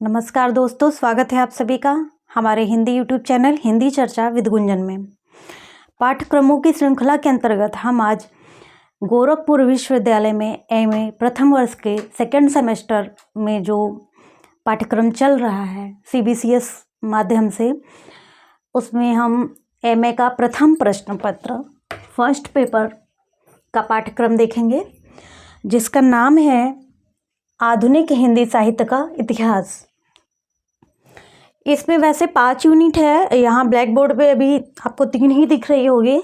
नमस्कार दोस्तों, स्वागत है आप सभी का हमारे हिंदी यूट्यूब चैनल हिंदी चर्चा विद गुंजन में। पाठ्यक्रमों की श्रृंखला के अंतर्गत हम आज गोरखपुर विश्वविद्यालय में एमए प्रथम वर्ष के सेकेंड सेमेस्टर में जो पाठ्यक्रम चल रहा है सीबीसीएस माध्यम से, उसमें हम एमए का प्रथम प्रश्न पत्र फर्स्ट पेपर का पाठ्यक्रम देखेंगे, जिसका नाम है आधुनिक हिंदी साहित्य का इतिहास। इसमें वैसे 5 यूनिट है। यहाँ ब्लैक बोर्ड पे अभी आपको 3 ही दिख रही होगी,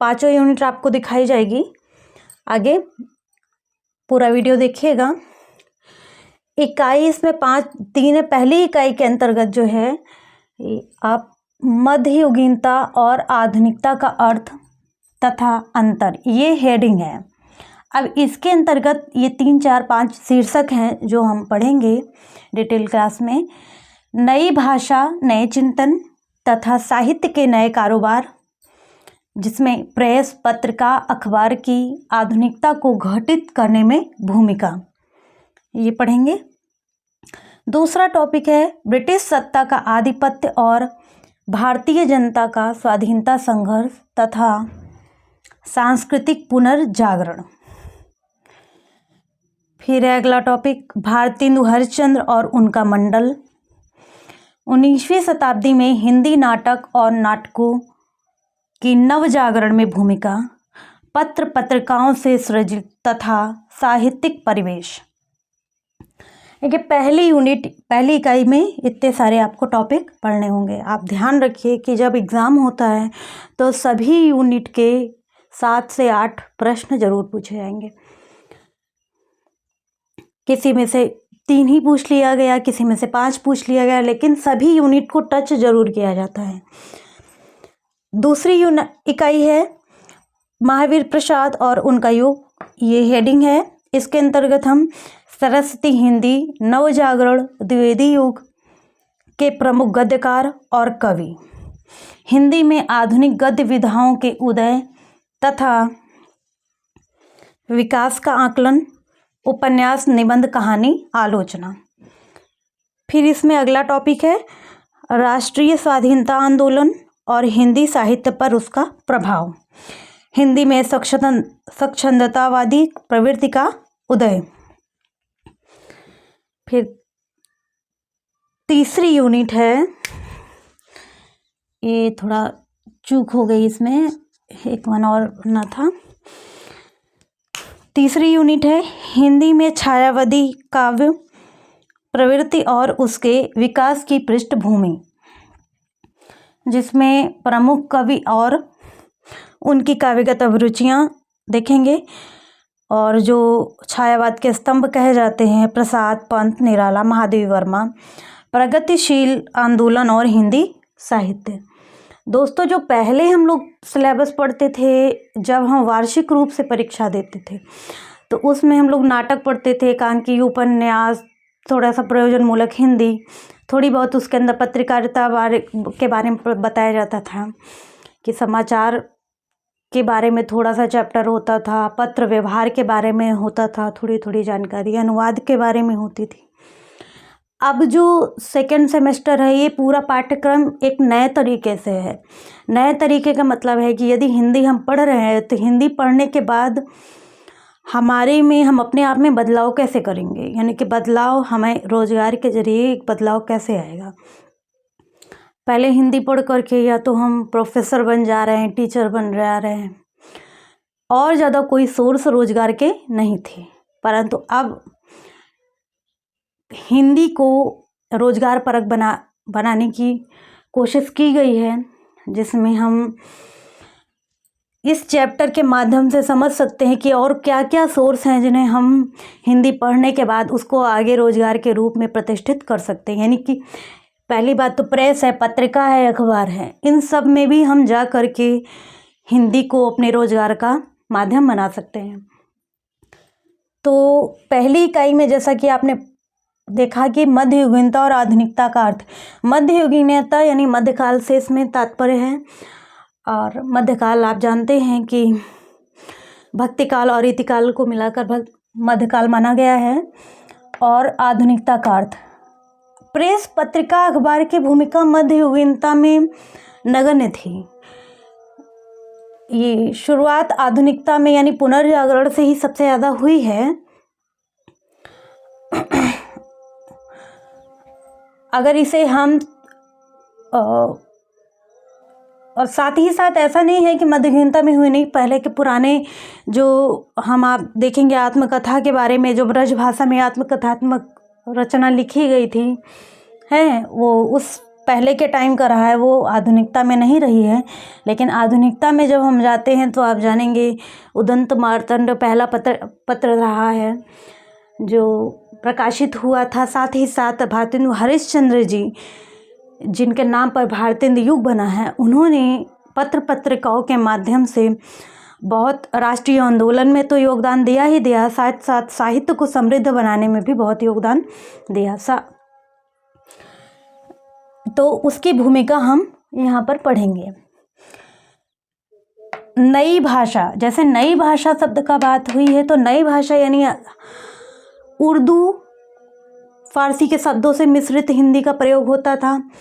5 यूनिट आपको दिखाई जाएगी। आगे पूरा वीडियो देखिएगा। इकाई इसमें 3 है। पहली इकाई के अंतर्गत जो है आप मध्ययुगीनता और आधुनिकता का अर्थ तथा अंतर, ये हेडिंग है। अब इसके अंतर्गत ये 3, 4, 5 शीर्षक हैं जो हम पढ़ेंगे डिटेल क्लास में। नई भाषा, नए चिंतन तथा साहित्य के नए कारोबार, जिसमें प्रेस, पत्रिका, अखबार की आधुनिकता को घटित करने में भूमिका, ये पढ़ेंगे। दूसरा टॉपिक है ब्रिटिश सत्ता का आधिपत्य और भारतीय जनता का स्वाधीनता संघर्ष तथा सांस्कृतिक पुनर्जागरण। फिर अगला टॉपिक भारतेंदु हरिश्चंद्र और उनका मंडल, 19वीं शताब्दी में हिंदी नाटक और नाटकों की नवजागरण में भूमिका, पत्र पत्रिकाओं से सृजित तथा साहित्यिक परिवेश। देखिए, पहली इकाई में इतने सारे आपको टॉपिक पढ़ने होंगे। आप ध्यान रखिए कि जब एग्ज़ाम होता है तो सभी यूनिट के 7 से 8 प्रश्न जरूर पूछे जाएंगे। किसी में से 3 ही पूछ लिया गया, किसी में से 5 पूछ लिया गया, लेकिन सभी यूनिट को टच जरूर किया जाता है। दूसरी इकाई है महावीर प्रसाद और उनका युग, ये हेडिंग है। इसके अंतर्गत हम सरस्वती हिंदी, नवजागरण, द्विवेदी युग के प्रमुख गद्यकार और कवि, हिंदी में आधुनिक गद्य विधाओं के उदय तथा विकास का आकलन, उपन्यास, निबंध, कहानी, आलोचना। फिर इसमें अगला टॉपिक है राष्ट्रीय स्वाधीनता आंदोलन और हिंदी साहित्य पर उसका प्रभाव, हिंदी में स्वच्छंदतावादी प्रवृत्ति का उदय। फिर तीसरी यूनिट है, ये थोड़ा चूक हो गई, इसमें एक वन और ना था। तीसरी यूनिट है हिंदी में छायावादी काव्य प्रवृत्ति और उसके विकास की पृष्ठभूमि, जिसमें प्रमुख कवि और उनकी काव्यगत अभिरुचियाँ देखेंगे। और जो छायावाद के स्तंभ कहे जाते हैं, प्रसाद, पंत, निराला, महादेवी वर्मा, प्रगतिशील आंदोलन और हिंदी साहित्य। दोस्तों, जो पहले हम लोग सिलेबस पढ़ते थे, जब हम वार्षिक रूप से परीक्षा देते थे, तो उसमें हम लोग नाटक पढ़ते थे, एकांकी, उपन्यास, थोड़ा सा प्रयोजनमूलक हिंदी, थोड़ी बहुत उसके अंदर पत्रकारिता के बारे में बताया जाता था, कि समाचार के बारे में थोड़ा सा चैप्टर होता था, पत्र व्यवहार के बारे में होता था, थोड़ी थोड़ी जानकारी, अनुवाद के बारे में होती थी। अब जो सेकेंड सेमेस्टर है, ये पूरा पाठ्यक्रम एक नए तरीके से है। नए तरीके का मतलब है कि यदि हिंदी हम पढ़ रहे हैं तो हिंदी पढ़ने के बाद हमारे में हम अपने आप में बदलाव कैसे करेंगे, यानी कि बदलाव हमें रोजगार के जरिए एक बदलाव कैसे आएगा। पहले हिंदी पढ़ करके या तो हम प्रोफेसर बन जा रहे हैं, टीचर बन जा रहे हैं, और ज़्यादा कोई सोर्स रोजगार के नहीं थे, परंतु अब हिंदी को रोजगार परक बनाने की कोशिश की गई है, जिसमें हम इस चैप्टर के माध्यम से समझ सकते हैं कि और क्या क्या सोर्स हैं जिन्हें हम हिंदी पढ़ने के बाद उसको आगे रोजगार के रूप में प्रतिष्ठित कर सकते हैं। यानी कि पहली बात तो प्रेस है, पत्रिका है, अखबार है, इन सब में भी हम जा कर के हिंदी को अपने रोजगार का माध्यम बना सकते हैं। तो पहली इकाई में जैसा कि आपने देखा कि मध्ययुगीनता और आधुनिकता का अर्थ, मध्ययुगीनता यानी मध्यकाल से इसमें तात्पर्य है। और मध्यकाल आप जानते हैं कि भक्तिकाल और इतिकाल को मिलाकर मध्यकाल माना गया है। और आधुनिकता का अर्थ। प्रेस, पत्रिका, अखबार की भूमिका मध्ययुगीनता में नगण्य थी। ये शुरुआत आधुनिकता में यानी पुनर्जागरण से ही सबसे ज़्यादा हुई है। अगर इसे हम और साथ ही साथ ऐसा नहीं है कि मध्ययुगीनता में हुई नहीं, पहले के पुराने जो हम आप देखेंगे आत्मकथा के बारे में, जो ब्रज भाषा में आत्मकथात्मक रचना लिखी गई थी है, वो उस पहले के टाइम का रहा है, वो आधुनिकता में नहीं रही है। लेकिन आधुनिकता में जब हम जाते हैं तो आप जानेंगे उदंत मार्तंड पहला पत्र रहा है जो प्रकाशित हुआ था। साथ ही साथ भारतेंदु हरिश्चंद्र जी, जिनके नाम पर भारतेंदु युग बना है, उन्होंने पत्र पत्रिकाओं के माध्यम से बहुत राष्ट्रीय आंदोलन में तो योगदान दिया ही दिया, साथ साथ साहित्य को समृद्ध बनाने में भी बहुत योगदान दिया। तो उसकी भूमिका हम यहाँ पर पढ़ेंगे। नई भाषा, जैसे नई भाषा शब्द का बात हुई है तो नई भाषा यानी उर्दू फारसी के शब्दों से मिश्रित हिंदी का प्रयोग होता था।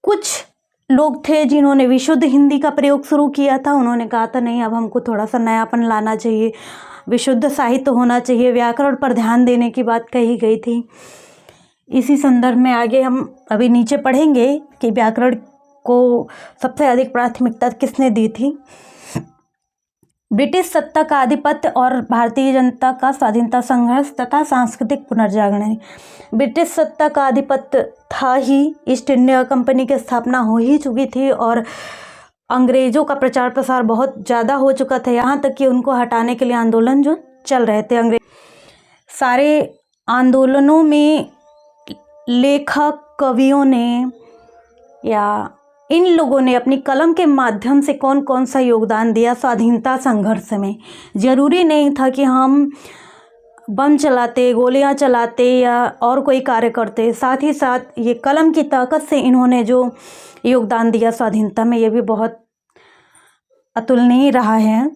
कुछ लोग थे जिन्होंने विशुद्ध हिंदी का प्रयोग शुरू किया था। उन्होंने कहा था नहीं, अब हमको थोड़ा सा नयापन लाना चाहिए, विशुद्ध साहित्य होना चाहिए, व्याकरण पर ध्यान देने की बात कही गई थी। इसी संदर्भ में आगे हम अभी नीचे पढ़ेंगे कि व्याकरण को सबसे अधिक प्राथमिकता किसने दी थी। ब्रिटिश सत्ता का आधिपत्य और भारतीय जनता का स्वाधीनता संघर्ष तथा सांस्कृतिक पुनर्जागरण। ब्रिटिश सत्ता का आधिपत्य था ही, ईस्ट इंडिया कंपनी की स्थापना हो ही चुकी थी और अंग्रेज़ों का प्रचार प्रसार बहुत ज़्यादा हो चुका था, यहाँ तक कि उनको हटाने के लिए आंदोलन जो चल रहे थे। अंग्रेज सारे आंदोलनों में लेखक, कवियों ने या इन लोगों ने अपनी कलम के माध्यम से कौन कौन सा योगदान दिया स्वाधीनता संघर्ष में। ज़रूरी नहीं था कि हम बम चलाते, गोलियां चलाते या और कोई कार्य करते, साथ ही साथ ये कलम की ताकत से इन्होंने जो योगदान दिया स्वाधीनता में, ये भी बहुत अतुलनीय रहा है।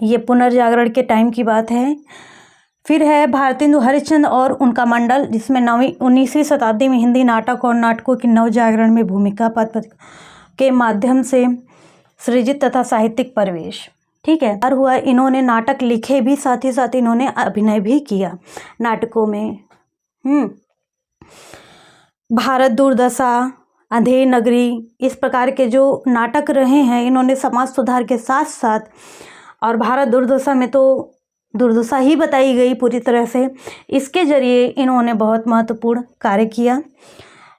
ये पुनर्जागरण के टाइम की बात है। फिर है भारतेंदु हरिश्चंद्र और उनका मंडल, जिसमें 19वीं शताब्दी में हिंदी नाटक और नाटकों की नवजागरण में भूमिका पत्र के माध्यम से सृजित तथा साहित्यिक परिवेश। ठीक है, और हुआ इन्होंने नाटक लिखे भी, साथ ही साथ इन्होंने अभिनय भी किया नाटकों में। भारत दुर्दशा, अंधेर नगरी, इस प्रकार के जो नाटक रहे हैं, इन्होंने समाज सुधार के साथ साथ, और भारत दुर्दशा में तो दुर्दशा ही बताई गई पूरी तरह से, इसके जरिए इन्होंने बहुत महत्वपूर्ण कार्य किया।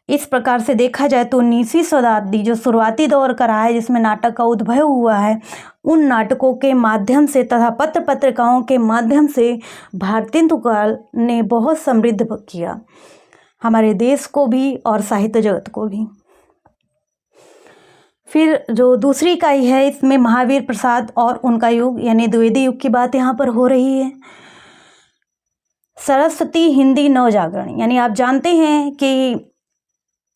इस प्रकार से देखा जाए तो 19वीं शताब्दी जो शुरुआती दौर का रहा है, जिसमें नाटक का उद्भव हुआ है, उन नाटकों के माध्यम से तथा पत्र पत्रिकाओं के माध्यम से भारतेंदु काल ने बहुत समृद्ध किया हमारे देश को भी और साहित्य जगत को भी। फिर जो दूसरी इकाई है, इसमें महावीर प्रसाद और उनका युग यानी द्विवेदी युग की बात यहाँ पर हो रही है। सरस्वती हिंदी नवजागरण, यानी आप जानते हैं कि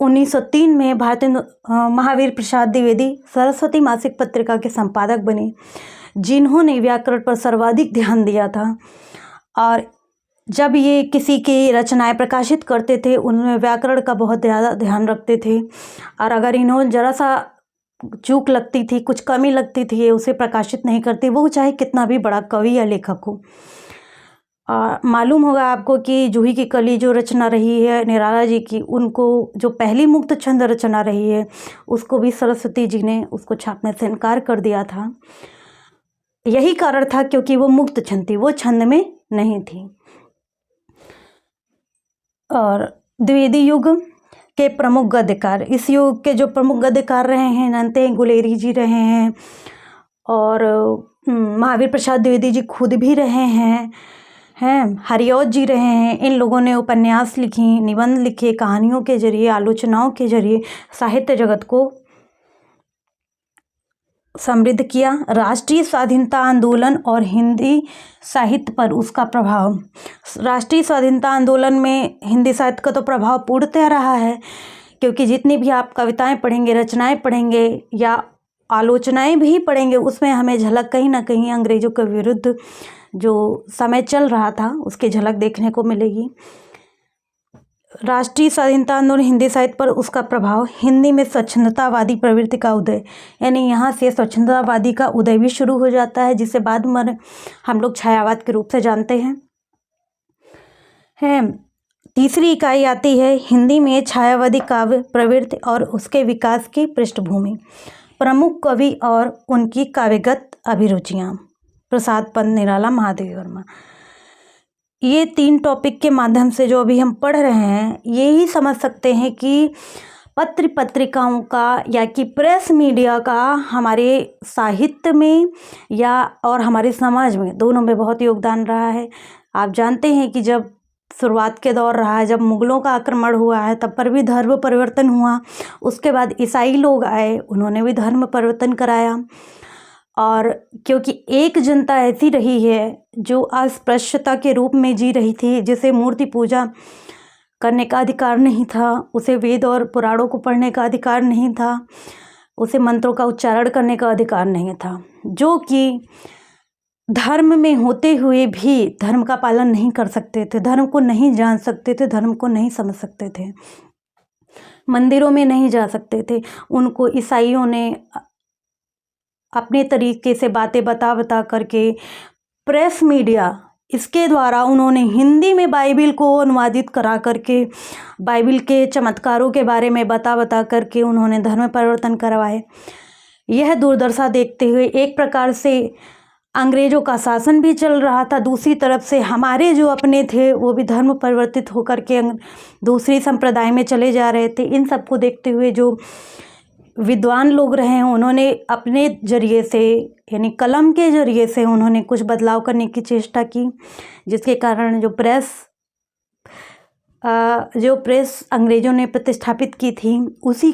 1903 में महावीर प्रसाद द्विवेदी सरस्वती मासिक पत्रिका के संपादक बने, जिन्होंने व्याकरण पर सर्वाधिक ध्यान दिया था। और जब ये किसी की रचनाएं प्रकाशित करते थे, उनमें व्याकरण का बहुत ज़्यादा ध्यान रखते थे, और अगर इन्होंने ज़रा सा चूक लगती थी, कुछ कमी लगती थी, ये उसे प्रकाशित नहीं करते, वो चाहे कितना भी बड़ा कवि या लेखक हो। मालूम होगा आपको कि जूही की कली जो रचना रही है निराला जी की, उनको जो पहली मुक्त छंद रचना रही है, उसको भी सरस्वती जी ने उसको छापने से इनकार कर दिया था। यही कारण था क्योंकि वो मुक्त छंद थी, वो छंद में नहीं थी। और द्विवेदी युग के प्रमुख गद्यकार, इस युग के जो प्रमुख गद्यकार रहे हैं, नंते गुलेरी जी रहे हैं, और महावीर प्रसाद द्विवेदी जी खुद भी रहे हैं, हरिऔध जी रहे हैं। इन लोगों ने उपन्यास लिखी, निबंध लिखे, कहानियों के जरिए, आलोचनाओं के जरिए साहित्य जगत को समृद्ध किया। राष्ट्रीय स्वाधीनता आंदोलन और हिंदी साहित्य पर उसका प्रभाव। राष्ट्रीय स्वाधीनता आंदोलन में हिंदी साहित्य का तो प्रभाव पूर्णतः रहा है, क्योंकि जितनी भी आप कविताएं पढ़ेंगे, रचनाएं पढ़ेंगे या आलोचनाएं भी पढ़ेंगे, उसमें हमें झलक कहीं ना कहीं अंग्रेज़ों के विरुद्ध जो समय चल रहा था उसकी झलक देखने को मिलेगी। राष्ट्रीय स्वाधीनता आंदोलन हिंदी साहित्य पर उसका प्रभाव, हिंदी में स्वच्छंदतावादी प्रवृत्ति का उदय, यानी यहाँ से स्वच्छंदतावादी का उदय भी शुरू हो जाता है, जिसे बाद में हम लोग छायावाद के रूप से जानते हैं। तीसरी इकाई आती है हिंदी में छायावादी काव्य प्रवृत्ति और उसके विकास की पृष्ठभूमि, प्रमुख कवि और उनकी काव्यगत अभिरुचियाँ, प्रसाद पंत, निराला, महादेवी वर्मा। ये 3 टॉपिक के माध्यम से जो अभी हम पढ़ रहे हैं, ये ही समझ सकते हैं कि पत्र पत्रिकाओं का या कि प्रेस मीडिया का हमारे साहित्य में या और हमारे समाज में, दोनों में बहुत योगदान रहा है। आप जानते हैं कि जब शुरुआत के दौर रहा है, जब मुग़लों का आक्रमण हुआ है, तब पर भी धर्म परिवर्तन हुआ। उसके बाद ईसाई लोग आए, उन्होंने भी धर्म परिवर्तन कराया। और क्योंकि एक जनता ऐसी रही है जो अस्पृश्यता के रूप में जी रही थी, जिसे मूर्ति पूजा करने का अधिकार नहीं था, उसे वेद और पुराणों को पढ़ने का अधिकार नहीं था, उसे मंत्रों का उच्चारण करने का अधिकार नहीं था, जो कि धर्म में होते हुए भी धर्म का पालन नहीं कर सकते थे, धर्म को नहीं जान सकते थे, धर्म को नहीं समझ सकते थे, मंदिरों में नहीं जा सकते थे। उनको ईसाइयों ने अपने तरीके से बातें बता करके, प्रेस मीडिया, इसके द्वारा उन्होंने हिंदी में बाइबिल को अनुवादित करा करके, बाइबिल के चमत्कारों के बारे में बता करके उन्होंने धर्म परिवर्तन करवाए। यह दुर्दशा देखते हुए एक प्रकार से अंग्रेज़ों का शासन भी चल रहा था, दूसरी तरफ से हमारे जो अपने थे वो भी धर्म परिवर्तित होकर के दूसरी संप्रदाय में चले जा रहे थे। इन सब को देखते हुए जो विद्वान लोग रहे हैं, उन्होंने अपने ज़रिए से, यानी कलम के ज़रिए से उन्होंने कुछ बदलाव करने की चेष्टा की, जिसके कारण जो प्रेस अंग्रेज़ों ने प्रतिष्ठापित की थी, उसी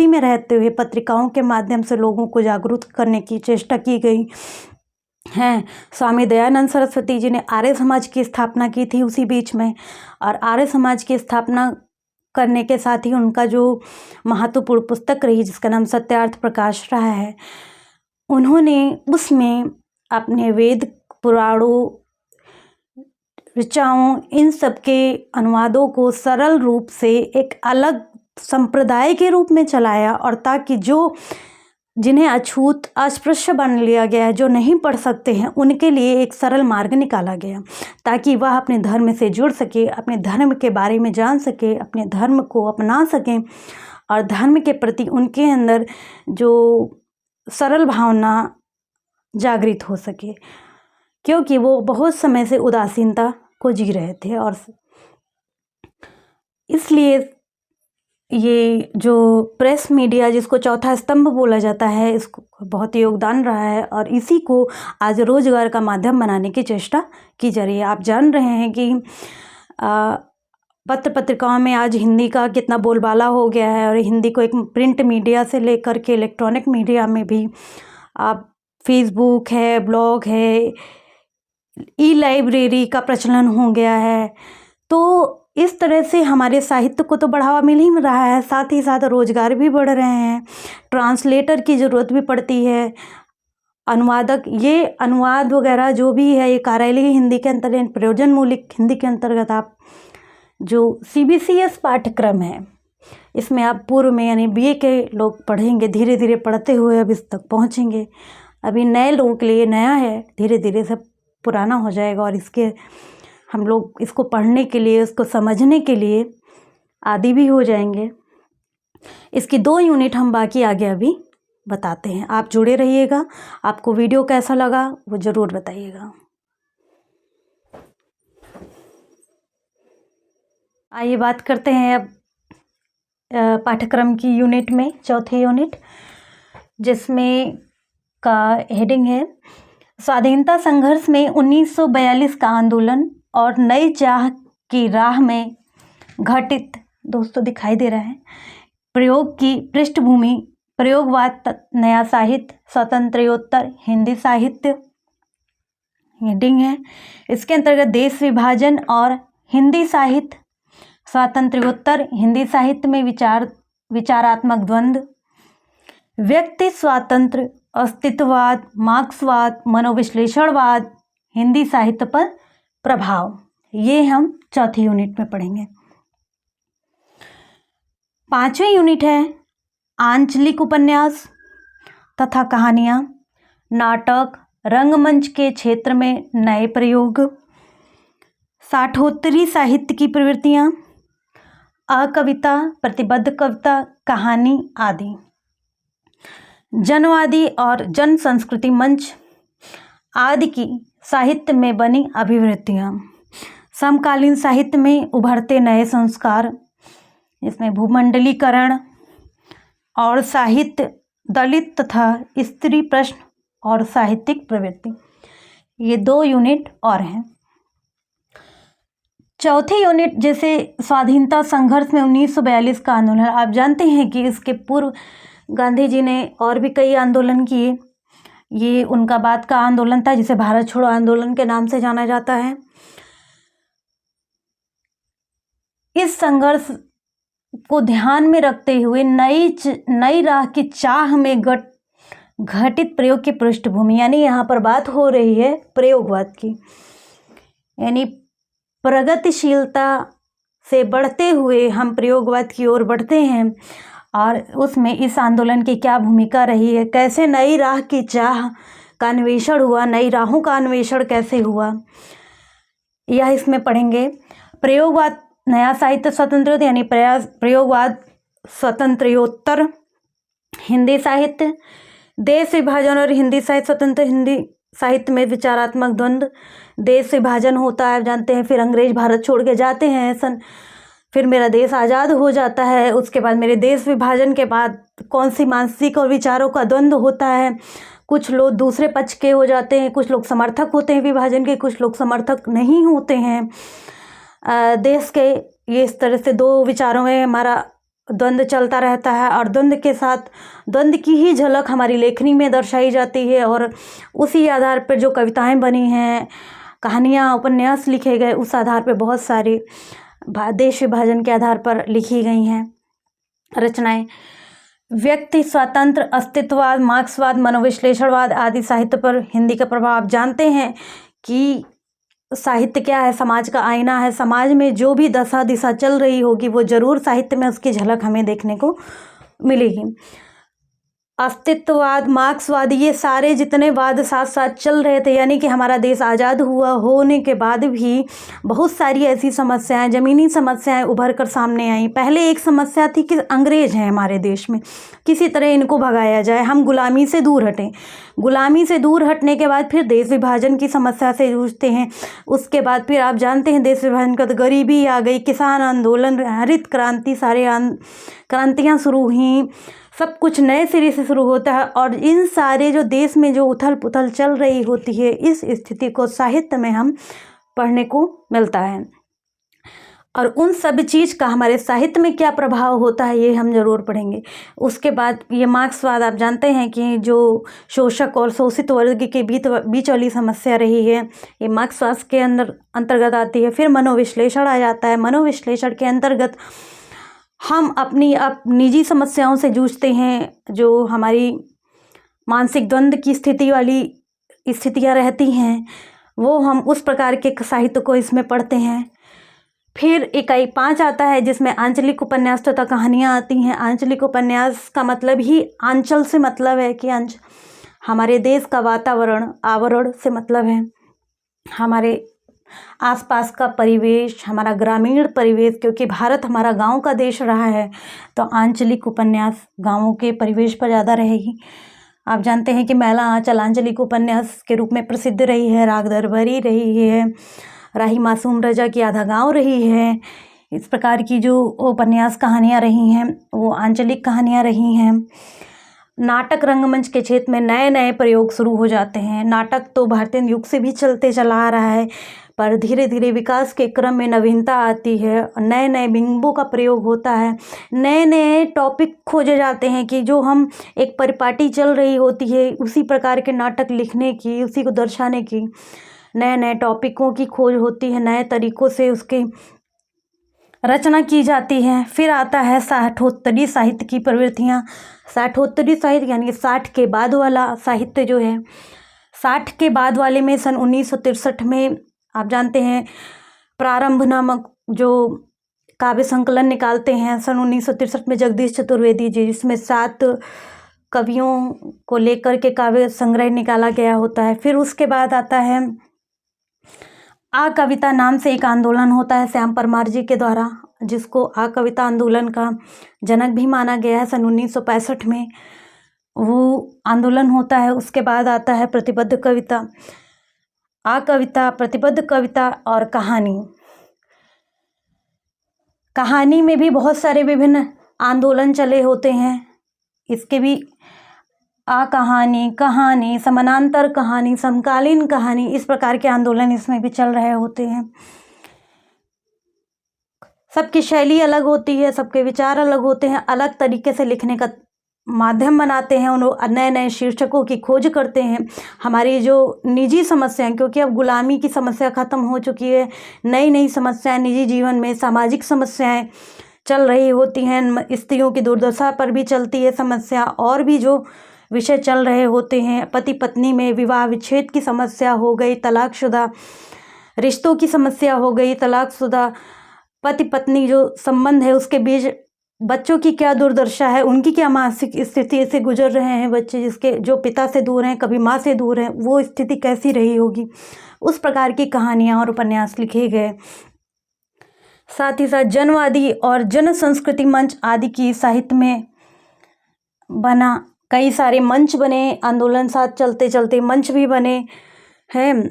में रहते हुए पत्रिकाओं के माध्यम से लोगों को जागरूक करने की चेष्टा की गई है। स्वामी दयानंद सरस्वती जी ने आर्य समाज की स्थापना की थी उसी बीच में, और आर्य समाज की स्थापना करने के साथ ही उनका जो महत्वपूर्ण पुस्तक रही, जिसका नाम सत्यार्थ प्रकाश रहा है, उन्होंने उसमें अपने वेद, पुराणों, ऋचाओं, इन सब के अनुवादों को सरल रूप से एक अलग संप्रदाय के रूप में चलाया, और ताकि जो जिन्हें अछूत अस्पृश्य बन लिया गया है, जो नहीं पढ़ सकते हैं, उनके लिए एक सरल मार्ग निकाला गया, ताकि वह अपने धर्म से जुड़ सके, अपने धर्म के बारे में जान सके, अपने धर्म को अपना सकें, और धर्म के प्रति उनके अंदर जो सरल भावना जागृत हो सके, क्योंकि वो बहुत समय से उदासीनता को जी रहे थे। और इसलिए ये जो प्रेस मीडिया, जिसको चौथा स्तंभ बोला जाता है, इसको बहुत योगदान रहा है, और इसी को आज रोजगार का माध्यम बनाने की चेष्टा की जा रही है। आप जान रहे हैं कि पत्र पत्रिकाओं में आज हिंदी का कितना बोलबाला हो गया है, और हिंदी को एक प्रिंट मीडिया से लेकर के इलेक्ट्रॉनिक मीडिया में भी, आप फेसबुक है, ब्लॉग है, ई लाइब्रेरी का प्रचलन हो गया है। तो इस तरह से हमारे साहित्य को तो बढ़ावा मिल ही रहा है, साथ ही साथ रोजगार भी बढ़ रहे हैं, ट्रांसलेटर की ज़रूरत भी पड़ती है, अनुवादक, ये अनुवाद वगैरह जो भी है, ये कार्यालयीय हिंदी के अंतर्गत, प्रयोजन मूलक हिंदी के अंतर्गत आप जो CBCS पाठ्यक्रम है, इसमें आप पूर्व में यानी BA के लोग पढ़ेंगे, धीरे धीरे पढ़ते हुए अब इस तक पहुँचेंगे। अभी नए लोगों के लिए नया है, धीरे धीरे सब पुराना हो जाएगा, और इसके हम लोग इसको पढ़ने के लिए, इसको समझने के लिए आदी भी हो जाएंगे। इसकी 2 यूनिट हम बाकी आगे अभी बताते हैं। आप जुड़े रहिएगा। आपको वीडियो कैसा लगा वो ज़रूर बताइएगा। आइए बात करते हैं अब पाठ्यक्रम की यूनिट में, चौथी यूनिट, जिसमें का हेडिंग है स्वाधीनता संघर्ष में 1942 का आंदोलन और नई चाह की राह में घटित, दोस्तों दिखाई दे रहा है, प्रयोग की पृष्ठभूमि, प्रयोगवाद, नया साहित्य, स्वतंत्रोत्तर हिंदी साहित्य हेडिंग है। इसके अंतर्गत देश विभाजन और हिंदी साहित्य, स्वातंत्र्योत्तर हिंदी साहित्य में विचारात्मक द्वंद्व, व्यक्ति स्वातंत्र्य, अस्तित्ववाद, मार्क्सवाद, मनोविश्लेषणवाद, हिंदी साहित्य पर प्रभाव, ये हम चौथी यूनिट में पढ़ेंगे। 5वीं यूनिट है आंचलिक उपन्यास तथा कहानियाँ, नाटक, रंगमंच के क्षेत्र में नए प्रयोग, साठोत्तरी साहित्य की प्रवृत्तियाँ, अकविता, प्रतिबद्ध कविता, कहानी आदि, जनवादी और जन संस्कृति मंच आदि की साहित्य में बनी अभिवृत्तियाँ, समकालीन साहित्य में उभरते नए संस्कार, इसमें भूमंडलीकरण और साहित्य, दलित तथा स्त्री प्रश्न और साहित्यिक प्रवृत्ति, ये 2 यूनिट और हैं। चौथी यूनिट जैसे स्वाधीनता संघर्ष में 1942 का आंदोलन, आप जानते हैं कि इसके पूर्व गांधी जी ने और भी कई आंदोलन किए। ये उनका बाद का आंदोलन था जिसे भारत छोड़ो आंदोलन के नाम से जाना जाता है। इस संघर्ष को ध्यान में रखते हुए नई राह की चाह में घटित प्रयोग की पृष्ठभूमि, यानी यहाँ पर बात हो रही है प्रयोगवाद की, यानी प्रगतिशीलता से बढ़ते हुए हम प्रयोगवाद की ओर बढ़ते हैं और उसमें इस आंदोलन की क्या भूमिका रही है, कैसे नई राह की चाह का अन्वेषण हुआ, नई राहों का अन्वेषण कैसे हुआ, यह इसमें पढ़ेंगे। प्रयोगवाद नया साहित्य स्वतंत्र, यानी प्रयोगवाद स्वतंत्रोत्तर हिंदी साहित्य, देश विभाजन और हिंदी साहित्य स्वतंत्र हिंदी साहित्य में विचारात्मक द्वंद्व, देश विभाजन होता है, आप जानते हैं, फिर अंग्रेज भारत छोड़ के जाते हैं, फिर मेरा देश आज़ाद हो जाता है, उसके बाद मेरे देश विभाजन के बाद कौन सी मानसिक और विचारों का द्वंद्व होता है, कुछ लोग दूसरे पक्ष के हो जाते हैं, कुछ लोग समर्थक होते हैं विभाजन के, कुछ लोग समर्थक नहीं होते हैं देश के। ये इस तरह से 2 विचारों में हमारा द्वंद्व चलता रहता है और द्वंद्व के साथ द्वंद्व की ही झलक हमारी लेखनी में दर्शाई जाती है और उसी आधार पर जो कविताएं बनी हैं, कहानियाँ, उपन्यास लिखे गए, उस आधार पर बहुत सारी देश विभाजन के आधार पर लिखी गई हैं रचनाएं। व्यक्ति स्वतंत्र, अस्तित्ववाद, मार्क्सवाद, मनोविश्लेषणवाद आदि साहित्य पर हिंदी का प्रभाव, आप जानते हैं कि साहित्य क्या है, समाज का आईना है, समाज में जो भी दशा दिशा चल रही होगी वो जरूर साहित्य में उसकी झलक हमें देखने को मिलेगी। अस्तित्ववाद, मार्क्सवाद, ये सारे जितने वाद साथ साथ चल रहे थे, यानी कि हमारा देश आज़ाद हुआ होने के बाद भी बहुत सारी ऐसी समस्याएं, ज़मीनी समस्याएं उभर कर सामने आई। पहले एक समस्या थी कि अंग्रेज हैं हमारे देश में, किसी तरह इनको भगाया जाए, हम गुलामी से दूर हटें। गुलामी से दूर हटने के बाद फिर देश विभाजन की समस्या से जूझते हैं। उसके बाद फिर आप जानते हैं देश विभाजन का तो गरीबी आ गई, किसान आंदोलन, हरित क्रांति, सारे क्रांतियाँ शुरू हुई, सब कुछ नए सिरे से शुरू होता है और इन सारे जो देश में जो उथल पुथल चल रही होती है, इस स्थिति को साहित्य में हम पढ़ने को मिलता है और उन सब चीज़ का हमारे साहित्य में क्या प्रभाव होता है ये हम ज़रूर पढ़ेंगे। उसके बाद ये मार्क्सवाद, आप जानते हैं कि जो शोषक और शोषित वर्ग के बीच वाली समस्या रही है, ये मार्क्सवाद के अंतर्गत आती है। फिर मनोविश्लेषण आ जाता है, मनोविश्लेषण के अंतर्गत हम अपनी निजी समस्याओं से जूझते हैं, जो हमारी मानसिक द्वंद्व की स्थिति वाली स्थितियाँ रहती हैं, वो हम उस प्रकार के साहित्य को इसमें पढ़ते हैं। फिर इकाई 5 आता है जिसमें आंचलिक उपन्यास तथा कहानियाँ आती हैं। आंचलिक उपन्यास का मतलब ही आंचल से मतलब है कि हमारे देश का वातावरण, आवरण से मतलब है हमारे आसपास का परिवेश, हमारा ग्रामीण परिवेश, क्योंकि भारत हमारा गांव का देश रहा है तो आंचलिक उपन्यास गांवों के परिवेश पर ज़्यादा रहेगी। आप जानते हैं कि मैला आंचल आंचलिक उपन्यास के रूप में प्रसिद्ध रही है, राग दरबारी रही है, राही मासूम रजा की आधा गांव रही है। इस प्रकार की जो उपन्यास कहानियाँ रही हैं वो आंचलिक कहानियाँ रही हैं। नाटक रंगमंच के क्षेत्र में नए नए प्रयोग शुरू हो जाते हैं। नाटक तो भारतीय युग से भी चलते चला आ रहा है, पर धीरे धीरे विकास के क्रम में नवीनता आती है, नए नए बिंबों का प्रयोग होता है, नए नए टॉपिक खोजे जाते हैं कि जो हम एक परिपाटी चल रही होती है उसी प्रकार के नाटक लिखने की, उसी को दर्शाने की नए नए टॉपिकों की खोज होती है, नए तरीक़ों से उसकी रचना की जाती है। फिर आता है साठोत्तरी साहित्य की प्रवृत्तियाँ। साठोत्तरी साहित्य यानी 60 के बाद वाला साहित्य जो है, 60 के बाद वाले में सन 1963 में आप जानते हैं प्रारंभ नामक जो काव्य संकलन निकालते हैं सन 1963 में जगदीश चतुर्वेदी जी, जिसमें 7 कवियों को लेकर के काव्य संग्रह निकाला गया होता है। फिर उसके बाद आता है आ कविता नाम से एक आंदोलन होता है श्याम परमार जी के द्वारा, जिसको आ कविता आंदोलन का जनक भी माना गया है। सन 1965 में वो आंदोलन होता है। उसके बाद आता है प्रतिबद्ध कविता, आ कविता, प्रतिबद्ध कविता और कहानी। कहानी में भी बहुत सारे विभिन्न आंदोलन चले होते हैं। इसके भी आ कहानी, कहानी, समानांतर कहानी, समकालीन कहानी, इस प्रकार के आंदोलन इसमें भी चल रहे होते हैं। सबकी शैली अलग होती है, सबके विचार अलग होते हैं, अलग तरीके से लिखने का माध्यम बनाते हैं, उन नए नए शीर्षकों की खोज करते हैं। हमारी जो निजी समस्याएं, क्योंकि अब गुलामी की समस्या ख़त्म हो चुकी है, नई नई समस्याएं निजी जीवन में, सामाजिक समस्याएं चल रही होती हैं। स्त्रियों की दुर्दशा पर भी चलती है समस्या, और भी जो विषय चल रहे होते हैं। पति पत्नी में विवाह विच्छेद की समस्या हो गई, तलाकशुदा रिश्तों की समस्या हो गई, तलाकशुदा पति पत्नी जो संबंध है उसके बीच बच्चों की क्या दुर्दशा है, उनकी क्या मानसिक स्थिति से गुजर रहे हैं बच्चे, जिसके जो पिता से दूर हैं, कभी माँ से दूर हैं, वो स्थिति कैसी रही होगी, उस प्रकार की कहानियाँ और उपन्यास लिखे गए। साथ ही साथ जनवादी और जन संस्कृति मंच आदि की साहित्य में बना, कई सारे मंच बने, आंदोलन साथ चलते चलते मंच भी बने हैं,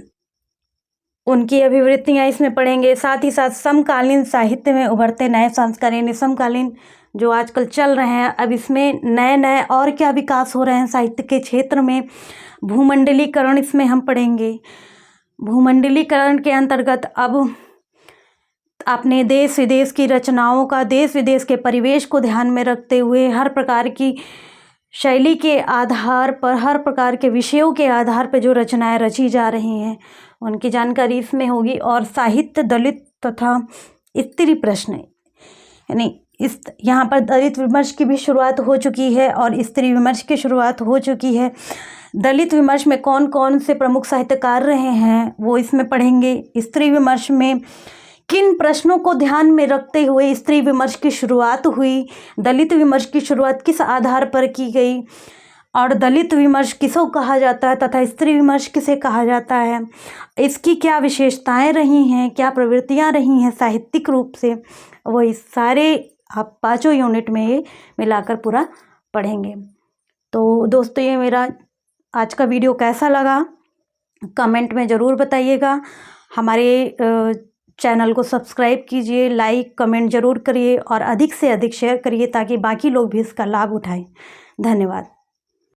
उनकी अभिवृत्तियाँ इसमें पढ़ेंगे। साथ ही साथ समकालीन साहित्य में उभरते नए संस्कार, यानी समकालीन जो आजकल चल रहे हैं, अब इसमें नए नए और क्या विकास हो रहे हैं साहित्य के क्षेत्र में। भूमंडलीकरण इसमें हम पढ़ेंगे। भूमंडलीकरण के अंतर्गत अब अपने देश विदेश की रचनाओं का, देश विदेश के परिवेश को ध्यान में रखते हुए हर प्रकार की शैली के आधार पर, हर प्रकार के विषयों के आधार पर जो रचनाएं रची जा रही हैं उनकी जानकारी इसमें होगी। और साहित्य, दलित तथा स्त्री प्रश्न, यानी इस यहाँ पर दलित विमर्श की भी शुरुआत हो चुकी है और स्त्री विमर्श की शुरुआत हो चुकी है। दलित विमर्श में कौन कौन से प्रमुख साहित्यकार रहे हैं वो इसमें पढ़ेंगे। स्त्री विमर्श में किन प्रश्नों को ध्यान में रखते हुए स्त्री विमर्श की शुरुआत हुई, दलित विमर्श की शुरुआत किस आधार पर की गई, और दलित विमर्श किसको कहा जाता है तथा स्त्री विमर्श किसे कहा जाता है, इसकी क्या विशेषताएं रही हैं, क्या प्रवृत्तियां रही हैं साहित्यिक रूप से, वो इस सारे आप 5 यूनिट में ये मिलाकर पूरा पढ़ेंगे। तो दोस्तों, ये मेरा आज का वीडियो कैसा लगा कमेंट में ज़रूर बताइएगा। हमारे चैनल को सब्सक्राइब कीजिए, लाइक कमेंट ज़रूर करिए और अधिक से अधिक शेयर करिए ताकि बाकी लोग भी इसका लाभ उठाएं। धन्यवाद।